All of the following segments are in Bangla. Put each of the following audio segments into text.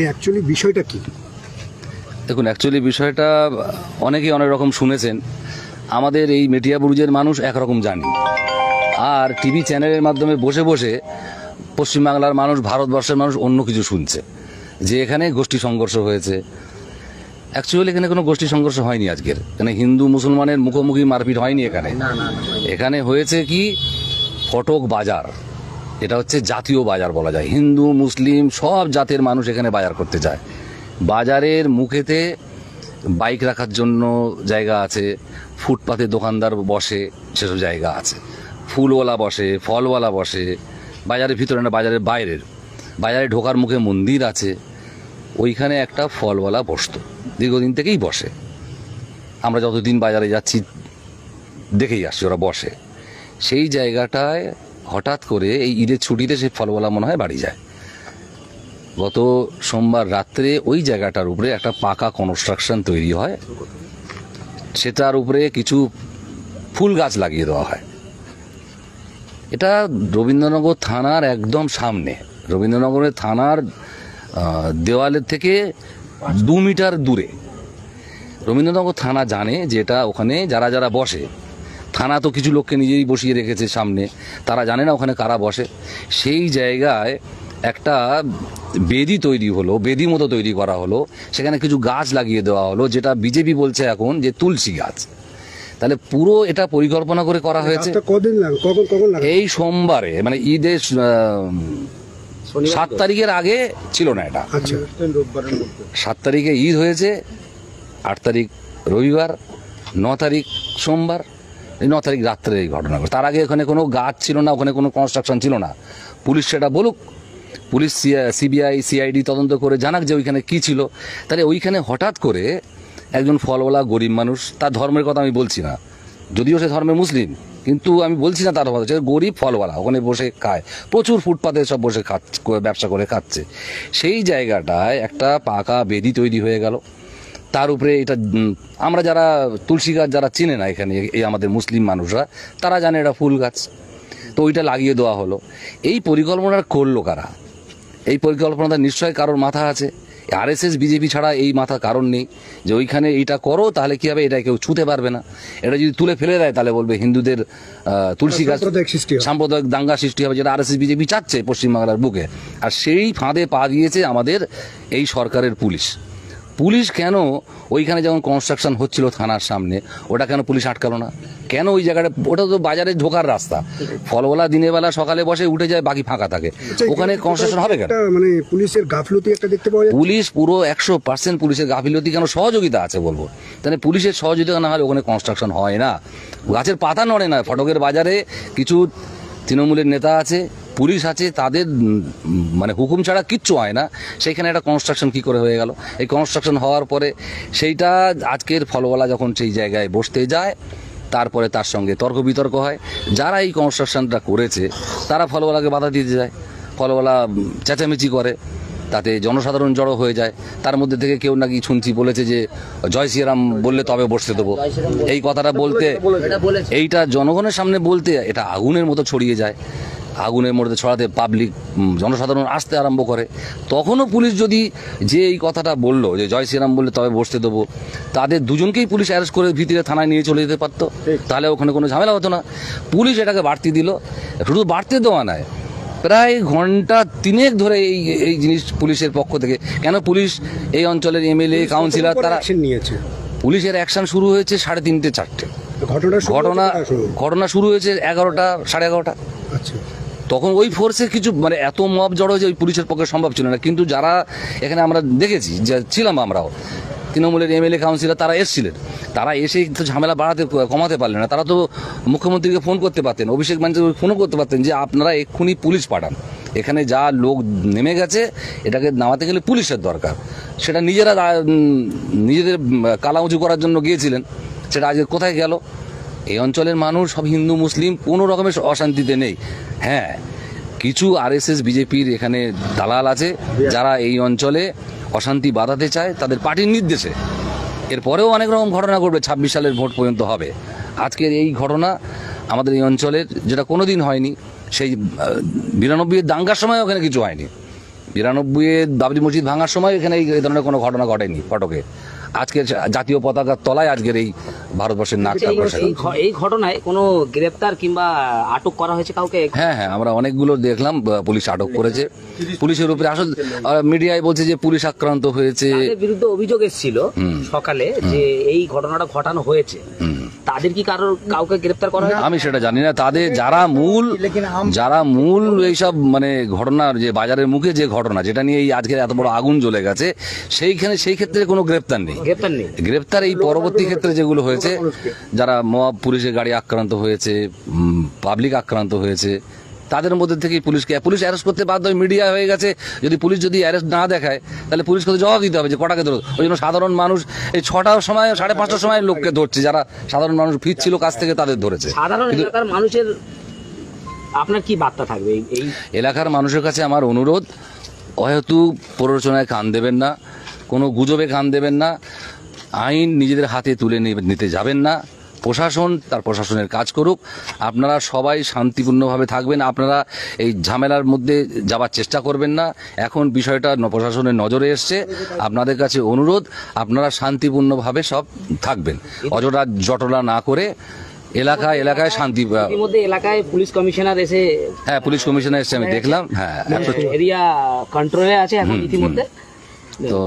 অ্যাকচুয়ালি বিষয়টা কি? দেখুন, অ্যাকচুয়ালি বিষয়টা অনেকেই অনেক রকম শুনেছেন। আমাদের এই মেটিয়াবুরুজের মানুষ একরকম জানি, আর টিভি চ্যানেলের মাধ্যমে বসে বসে পশ্চিমবাংলার মানুষ, ভারতবর্ষের মানুষ অন্য কিছু শুনছে, যে এখানে গোষ্ঠী সংঘর্ষ হয়েছে। অ্যাকচুয়ালি এখানে কোনো গোষ্ঠী সংঘর্ষ হয়নি। আজকের এখানে হিন্দু মুসলমানের মুখোমুখি মারপিট হয়নি। এখানে হয়েছে কি, ফটক বাজার। এটা হচ্ছে জাতীয় বাজার বলা যায়। হিন্দু মুসলিম সব জাতের মানুষ এখানে বাজার করতে যায়। বাজারের মুখেতে বাইক রাখার জন্য জায়গা আছে, ফুটপাতে দোকানদার বসে, সেসব জায়গা আছে, ফুলওয়ালা বসে, ফলওয়ালা বসে। বাজারের ভিতরে না, বাজারের বাইরের। বাজারে ঢোকার মুখে মন্দির আছে, ওইখানে একটা ফলওয়ালা বসতো, দীর্ঘদিন থেকেই বসে। আমরা যতদিন বাজারে যাচ্ছি দেখেই আসছি ওরা বসে। সেই জায়গাটায় হঠাৎ করে এই ঈদের ছুটিতে সেই ফলওয়ালা মনে হয় বাড়ি যায়। গত সোমবার রাত্রে ওই জায়গাটার উপরে একটা পাকা কনস্ট্রাকশন তৈরি হয়, সেটার উপরে কিছু ফুল গাছ লাগিয়ে দেওয়া হয়। এটা রবীন্দ্রনগর থানার একদম সামনে। রবীন্দ্রনগরের থানার দেওয়ালের থেকে 2 মিটার দূরে। রবীন্দ্রনগর থানা জানে যে এটা ওখানে যারা যারা বসে, থানা তো কিছু লোককে নিজেই বসিয়ে রেখেছে সামনে, তারা জানে না ওখানে কারা বসে। সেই জায়গায় একটা বেদি তৈরি হলো, বেদি মতো তৈরি করা হলো, সেখানে কিছু গাছ লাগিয়ে দেওয়া হলো, যেটা বিজেপি বলছে এখন যে তুলসী গাছ। তাহলে পুরো এটা পরিকল্পনা করে করা হয়েছে। এই সোমবারে, মানে ঈদের 7 তারিখের আগে ছিল না এটা। 7 তারিখে ঈদ হয়েছে, 8 তারিখ রবিবার, 9 তারিখ সোমবার। এই 9 তারিখ রাত্রে এই ঘটনা। তার আগে ওখানে কোনো গাছ ছিল না, ওখানে কোনো কনস্ট্রাকশন ছিল না। পুলিশ সেটা বলুক, পুলিশ সিবিআই সিআইডি তদন্ত করে জানাক যে ওইখানে কি ছিল। তাহলে ওইখানে হঠাৎ করে একজন ফলওয়ালা গরিব মানুষ, তার ধর্মের কথা আমি বলছি না, যদিও সে ধর্মে মুসলিম, কিন্তু আমি বলছি না তার কথা, গরিব ফলওয়ালা ওখানে বসে খায়, প্রচুর ফুটপাতে সব বসে ব্যবসা করে খাচ্ছে। সেই জায়গাটায় একটা পাকা বেদি তৈরি হয়ে গেল। তার উপরে এটা আমরা যারা তুলসী গাছ যারা চিনে না এখানে, এই আমাদের মুসলিম মানুষরা, তারা জানে এটা ফুল গাছ, তো ওইটা লাগিয়ে দেওয়া হলো। এই পরিকল্পনা করলো কারা? এই পরিকল্পনাটা নিশ্চয়ই কারোর মাথা আছে। আরএসএস বিজেপি ছাড়া এই মাথা কারণ নেই যে ওইখানে এইটা করো, তাহলে কি হবে, এটা কেউ ছুঁতে পারবে না। এটা যদি তুলে ফেলে দেয় তাহলে বলবে হিন্দুদের তুলসী গাছ, সাম্প্রদায়িক দাঙ্গা সৃষ্টি হবে, যেটা আরএসএস বিজেপি চাচ্ছে পশ্চিমবাংলার বুকে। আর সেই ফাঁদে পা দিয়েছে আমাদের এই সরকারের পুলিশ। পুলিশ কেন ওইখানে যখন কনস্ট্রাকশন হচ্ছিল থানার সামনে, ওটা কেন পুলিশ আটকালো না? কেন ওই জায়গাটা, ওটা তো বাজারে ঢোকার রাস্তা, ফলওয়ালা দিনের বেলা সকালে বসে উঠে যায়, বাকি ফাঁকা থাকে, ওখানে কনস্ট্রাকশন হবে কেন? মানে পুলিশের গাফলতি একটা দেখতে পাওয়া যায়। পুলিশ পুরো 100% পুলিশের গাফিলতি, কেন সহযোগিতা আছে বলবো। তাহলে পুলিশের সহযোগিতা না হলে ওখানে কনস্ট্রাকশন হয় না, গাছের পাতা নড়ে না। ফটকের বাজারে কিছু তৃণমূলের নেতা আছে, পুলিশ আছে, তাদের মানে হুকুম ছাড়া কিচ্ছু হয় না। সেইখানে একটা কনস্ট্রাকশন কি করে হয়ে গেল? এই কনস্ট্রাকশন হওয়ার পরে সেইটা আজকের ফলওয়ালা যখন সেই জায়গায় বসতে যায়, তারপরে তার সঙ্গে তর্ক বিতর্ক হয়। যারা এই কনস্ট্রাকশনটা করেছে তারা ফলওয়ালাকে বাধা দিতে যায়, ফলওয়ালা চেঁচামেচি করে, তাতে জনসাধারণ জড়ো হয়ে যায়। তার মধ্যে থেকে কেউ নাকি শুনছি বলেছে যে জয় শ্রীরাম বললে তবে বসতে দেবো। এই কথাটা বলতে, এইটা জনগণের সামনে বলতে, এটা আগুনের মতো ছড়িয়ে যায়। আগুনের মধ্যে ছড়াতে পাবলিক, জনসাধারণ আসতে আরম্ভ করে। তখনও পুলিশ যদি যে এই কথাটা বললো যে জয় শ্রীরাম বললে তবে বসতে দেবো, তাদের দুজনকেই পুলিশ অ্যারেস্ট করে ভিতরে থানায় নিয়ে চলে যেতে পারতো, তাহলে ওখানে কোনো ঝামেলা হতো না। পুলিশ এটাকে বাড়তি দিল। শুধু বাড়তে দেওয়া নয়, প্রায় ঘন্টা 3 ধরে এই জিনিস পুলিশের পক্ষ থেকে। কেন পুলিশ এই অঞ্চলের এমএলএ কাউন্সিলর তারা নিয়েছে, পুলিশের অ্যাকশন শুরু হয়েছে 3:30 4টে। ঘটনা শুরু হয়েছে 11টা 11:30। আচ্ছা, তখন ওই ফোর্সের কিছু মানে এত মব জড়ো যে ওই পুলিশের পক্ষে সম্ভব ছিল না। কিন্তু যারা এখানে আমরা দেখেছি, যে ছিলাম আমরাও, তৃণমূলের এমএলএ কাউন্সিলর, তারা এসেছিলেন, তারা এসে তো ঝামেলা কমাতে পারলেন না। তারা তো মুখ্যমন্ত্রীকে ফোন করতে পারতেন, অভিষেক ব্যানার্জিকে ফোনও করতে পারতেন যে আপনারা এক্ষুনি পুলিশ পাঠান, এখানে যা লোক নেমে গেছে এটাকে নামাতে গেলে পুলিশের দরকার। সেটা নিজেদের কালা উঁচু করার জন্য গিয়েছিলেন, সেটা আজকে কোথায় গেল? এই অঞ্চলের মানুষ সব হিন্দু মুসলিম, কোনো রকমের অশান্তিতে নেই। হ্যাঁ, কিছু আরএসএস বিজেপির এখানে দালাল আছে যারা এই অঞ্চলে অশান্তি বাঁধাতে চায় তাদের পার্টির নির্দেশে। এরপরেও অনেক রকম ঘটনা ঘটবে, 26 সালের ভোট পর্যন্ত হবে। আজকের এই ঘটনা আমাদের এই অঞ্চলের, যেটা কোনোদিন হয়নি, সেই 92 দাঙ্গার সময় ওখানে কিছু হয়নি। 92-এ বাবরি মসজিদ ভাঙার সময় এখানে এই ধরনের কোনো ঘটনা ঘটেনি ফটকে। আজকে জাতীয় পতাকার তলায় আজকের এই ভারতবর্ষের নাক কান বসে। এই ঘটনায় কোনো গ্রেপ্তার কিংবা আটক করা হয়েছে কাউকে? হ্যাঁ, আমরা অনেকগুলো দেখলাম, পুলিশ আটক করেছে। পুলিশের উপরে আসল মিডিয়ায় বলছে যে পুলিশ আক্রান্ত হয়েছে, তাদের বিরুদ্ধে অভিযোগ এসেছিল সকালে যে এই ঘটনাটা ঘটানো হয়েছে। তাদের কি কাউকে গ্রেপ্তার করা হয়েছে? আমি সেটা জানি না। তাদের যারা মূল এইসব মানে ঘটনার যে বাজারের মুখে যে ঘটনা যেটা নিয়ে এই আজকে এত বড় আগুন জ্বলে গেছে, সেই ক্ষেত্রে কোনো গ্রেপ্তার নেই। গ্রেপ্তার এই পরবর্তী ক্ষেত্রে যেগুলো হয়েছে, যারা মব পুলিশের গাড়ি আক্রান্ত হয়েছে, পাবলিক আক্রান্ত হয়েছে, তাদের মধ্যে থেকেই পুলিশ অ্যারেস্ট করতে বাধ্য হয়। মিডিয়া হয়ে গেছে, যদি পুলিশ যদি অ্যারেস্ট না দেখায় তাহলে পুলিশকে তো জবাব দিতে হবে যে কটাকে ধরো। ওই জন্য সাধারণ মানুষ এই 6টার সময় 5:30টার সময় লোককে ধরছে, যারা সাধারণ মানুষ ফিরছিল কাছ থেকে তাদের ধরেছে। সাধারণ এলাকার মানুষের আপনার কি বার্তা থাকবে? এই এলাকার মানুষের কাছে আমার অনুরোধ, হয়তো প্ররোচনায় কান দেবেন না, কোনো গুজবে কান দেবেন না, আইন নিজেদের হাতে তুলে নিতে যাবেন না। প্রশাসন তার প্রশাসনের কাজ করুক, আপনারা সবাই শান্তিপূর্ণভাবে থাকবেন। আপনারা এই ঝামেলার মধ্যে যাবার চেষ্টা করবেন না। এখন বিষয়টা প্রশাসনের নজরে এসছে, আপনাদের কাছে অনুরোধ, আপনারা শান্তিপূর্ণভাবে সব থাকবেন, অযথা জটলা না করে এলাকায় শান্তি। ইতিমধ্যে এলাকায় পুলিশ কমিশনার এসে, হ্যাঁ, পুলিশ কমিশনার এসে আমি দেখলাম। হ্যাঁ, এরিয়া কন্ট্রোলে আছে এখন ইতিমধ্যে। তো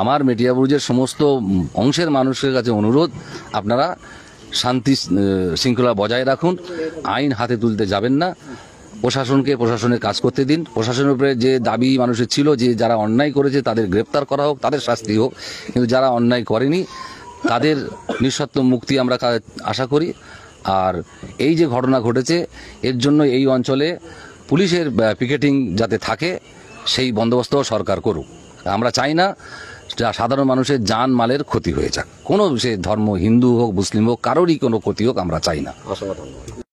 আমার মেটিয়াবুরুজের সমস্ত অংশের মানুষের কাছে অনুরোধ, আপনারা শান্তি শৃঙ্খলা বজায় রাখুন, আইন হাতে তুলতে যাবেন না, প্রশাসনকে প্রশাসনের কাজ করতে দিন। প্রশাসনের উপরে যে দাবি মানুষের ছিল যে যারা অন্যায় করেছে তাদের গ্রেপ্তার করা হোক, তাদের শাস্তি হোক, কিন্তু যারা অন্যায় করেনি তাদের নিঃশর্ত মুক্তি আমরা আশা করি। আর এই যে ঘটনা ঘটেছে, এর জন্য এই অঞ্চলে পুলিশের পিকেটিং যাতে থাকে সেই বন্দোবস্তও সরকার করুক। আমরা চাই না যা সাধারণ মানুষের জান মালের ক্ষতি হয়ে যাক, কোনো সে ধর্ম হিন্দু হোক মুসলিম হোক, কারোরই কোনো ক্ষতি হোক আমরা চাই না। অসংখ্য ধন্যবাদ।